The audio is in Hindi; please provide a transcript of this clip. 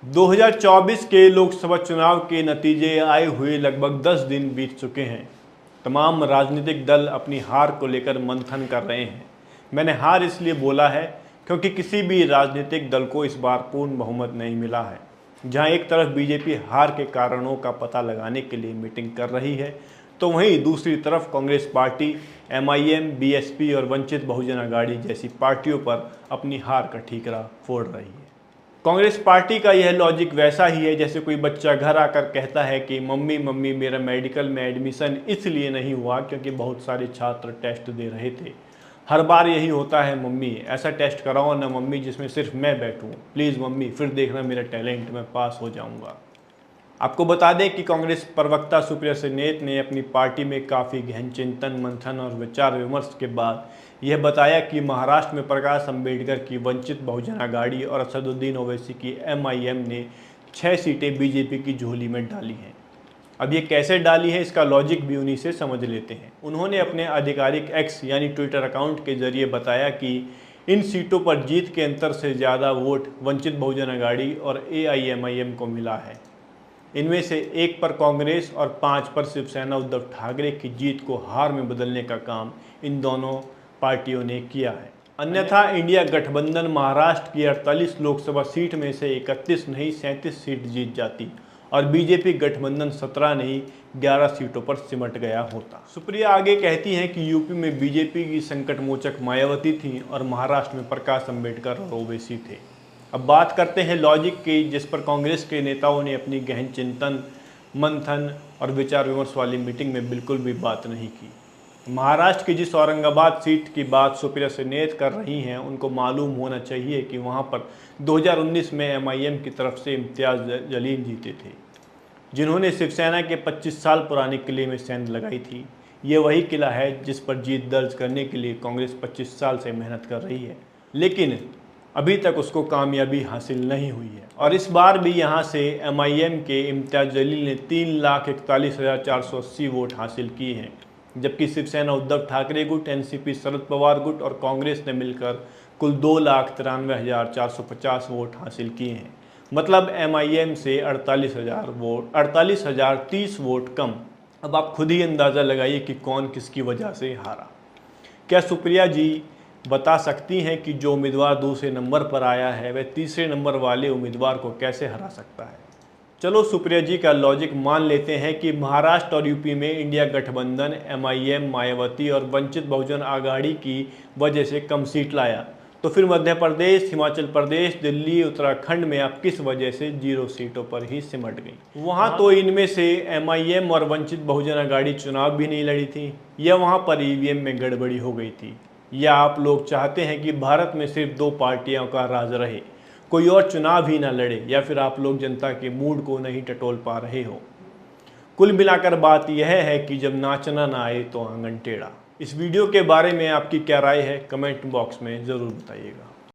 2024 के लोकसभा चुनाव के नतीजे आए हुए लगभग 10 दिन बीत चुके हैं। तमाम राजनीतिक दल अपनी हार को लेकर मंथन कर रहे हैं। मैंने हार इसलिए बोला है क्योंकि किसी भी राजनीतिक दल को इस बार पूर्ण बहुमत नहीं मिला है। जहां एक तरफ बीजेपी हार के कारणों का पता लगाने के लिए मीटिंग कर रही है, तो वहीं दूसरी तरफ कांग्रेस पार्टी, एमआईएम, बीएसपी और वंचित बहुजन अघाड़ी जैसी पार्टियों पर अपनी हार का ठीकरा फोड़ रही है। कांग्रेस पार्टी का यह लॉजिक वैसा ही है जैसे कोई बच्चा घर आकर कहता है कि मम्मी मम्मी मेरा मेडिकल में एडमिशन इसलिए नहीं हुआ क्योंकि बहुत सारे छात्र टेस्ट दे रहे थे। हर बार यही होता है मम्मी, ऐसा टेस्ट कराओ ना मम्मी जिसमें सिर्फ मैं बैठूं, प्लीज़ मम्मी, फिर देखना मेरा टैलेंट, मैं पास हो जाऊंगा। आपको बता दें कि कांग्रेस प्रवक्ता सुप्रिया सेनेत ने अपनी पार्टी में काफ़ी गहन चिंतन, मंथन और विचार विमर्श के बाद यह बताया कि महाराष्ट्र में प्रकाश अंबेडकर की वंचित बहुजन अघाड़ी और असदुद्दीन ओवैसी की एमआईएम ने 6 सीटें बीजेपी की झोली में डाली हैं। अब ये कैसे डाली है, इसका लॉजिक भी उन्हीं से समझ लेते हैं। उन्होंने अपने आधिकारिक एक्स यानी ट्विटर अकाउंट के जरिए बताया कि इन सीटों पर जीत के अंतर से ज़्यादा वोट वंचित बहुजन अघाड़ी और एआईएमआईएम को मिला है। इनमें से 1 पर कांग्रेस और 5 पर शिवसेना उद्धव ठाकरे की जीत को हार में बदलने का काम इन दोनों पार्टियों ने किया है। अन्यथा इंडिया गठबंधन महाराष्ट्र की 48 लोकसभा सीट में से 31 नहीं 37 सीट जीत जाती और बीजेपी गठबंधन 17 नहीं 11 सीटों पर सिमट गया होता। सुप्रिया आगे कहती हैं कि यूपी में बीजेपी की संकटमोचक मायावती थी और महाराष्ट्र में प्रकाश अंबेडकर और ओवैसी थे। अब बात करते हैं लॉजिक की, जिस पर कांग्रेस के नेताओं ने अपनी गहन चिंतन, मंथन और विचार विमर्श वाली मीटिंग में बिल्कुल भी बात नहीं की। महाराष्ट्र की जिस औरंगाबाद सीट की बात सुप्रिया सेनेत कर रही हैं, उनको मालूम होना चाहिए कि वहां पर 2019 में एमआईएम की तरफ से इम्तियाज़ जलील जीते थे, जिन्होंने शिवसेना के 25 साल पुराने किले में सेंध लगाई थी। ये वही किला है जिस पर जीत दर्ज करने के लिए कांग्रेस 25 साल से मेहनत कर रही है, लेकिन अभी तक उसको कामयाबी हासिल नहीं हुई है। और इस बार भी यहाँ से एमआईएम के इम्तियाज़ जलील ने 3,41,480 वोट हासिल किए हैं, जबकि शिवसेना उद्धव ठाकरे गुट, एनसीपी शरद पवार गुट और कांग्रेस ने मिलकर कुल 2,93,450 वोट हासिल किए हैं। मतलब एमआईएम से 48,030 वोट कम। अब आप खुद ही अंदाज़ा लगाइए कि कौन किसकी वजह से हारा। क्या सुप्रिया जी बता सकती हैं कि जो उम्मीदवार दूसरे नंबर पर आया है वह तीसरे नंबर वाले उम्मीदवार को कैसे हरा सकता है? चलो सुप्रिया जी का लॉजिक मान लेते हैं कि महाराष्ट्र और यूपी में इंडिया गठबंधन एमआईएम, मायावती और वंचित बहुजन अघाड़ी की वजह से कम सीट लाया, तो फिर मध्य प्रदेश, हिमाचल प्रदेश, दिल्ली, उत्तराखंड में आप किस वजह से 0 सीटों पर ही सिमट गई? वहाँ तो इनमें से एमआईएम और वंचित बहुजन अघाड़ी चुनाव भी नहीं लड़ी थी, या वहाँ पर ईवीएम में गड़बड़ी हो गई थी, या आप लोग चाहते हैं कि भारत में सिर्फ 2 पार्टियों का राज रहे, कोई और चुनाव ही ना लड़े, या फिर आप लोग जनता के मूड को नहीं टटोल पा रहे हो? कुल मिलाकर बात यह है कि जब नाचना ना आए तो आंगन टेढ़ा। इस वीडियो के बारे में आपकी क्या राय है, कमेंट बॉक्स में ज़रूर बताइएगा।